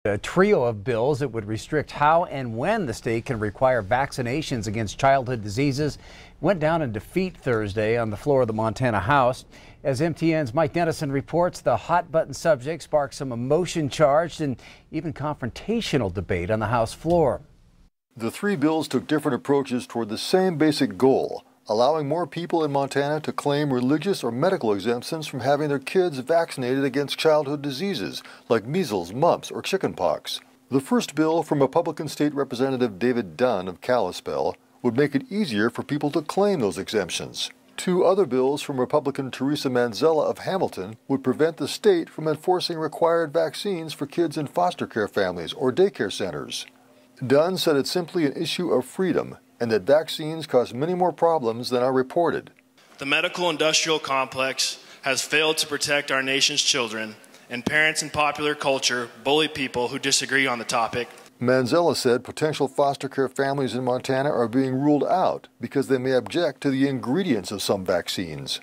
A trio of bills that would restrict how and when the state can require vaccinations against childhood diseases went down in defeat Thursday on the floor of the Montana House. As MTN's Mike Dennison reports, the hot-button subject sparked some emotion-charged and even confrontational debate on the House floor. The three bills took different approaches toward the same basic goal: allowing more people in Montana to claim religious or medical exemptions from having their kids vaccinated against childhood diseases like measles, mumps, or chickenpox. The first bill, from Republican State Representative David Dunn of Kalispell, would make it easier for people to claim those exemptions. Two other bills, from Republican Teresa Manzella of Hamilton, would prevent the state from enforcing required vaccines for kids in foster care families or daycare centers. Dunn said it's simply an issue of freedom, and that vaccines cause many more problems than are reported. The medical-industrial complex has failed to protect our nation's children, and parents in popular culture bully people who disagree on the topic. Manzella said potential foster care families in Montana are being ruled out because they may object to the ingredients of some vaccines.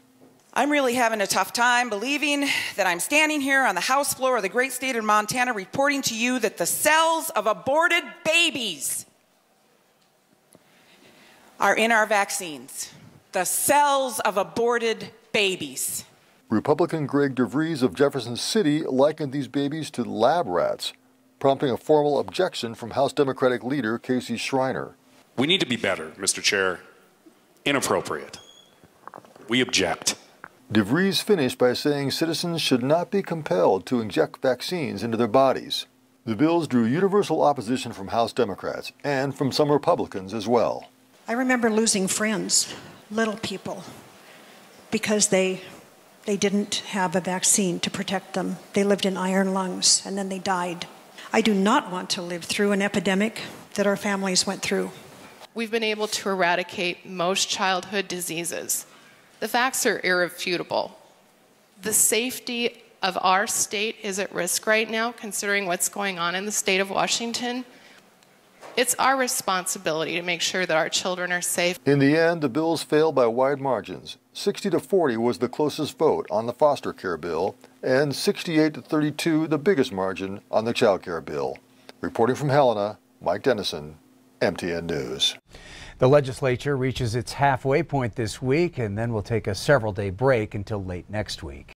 I'm really having a tough time believing that I'm standing here on the House floor of the great state of Montana reporting to you that the cells of aborted babies are in our vaccines. The cells of aborted babies. Republican Greg DeVries of Jefferson City likened these babies to lab rats, prompting a formal objection from House Democratic leader Casey Schreiner. We need to be better, Mr. Chair. Inappropriate. We object. DeVries finished by saying citizens should not be compelled to inject vaccines into their bodies. The bills drew universal opposition from House Democrats and from some Republicans as well. I remember losing friends, little people, because they didn't have a vaccine to protect them. They lived in iron lungs, and then they died. I do not want to live through an epidemic that our families went through. We've been able to eradicate most childhood diseases. The facts are irrefutable. The safety of our state is at risk right now, considering what's going on in the state of Washington. It's our responsibility to make sure that our children are safe. In the end, the bills failed by wide margins. 60-40 was the closest vote on the foster care bill, and 68-32 the biggest margin on the child care bill. Reporting from Helena, Mike Dennison, MTN News. The legislature reaches its halfway point this week and then will take a several-day break until late next week.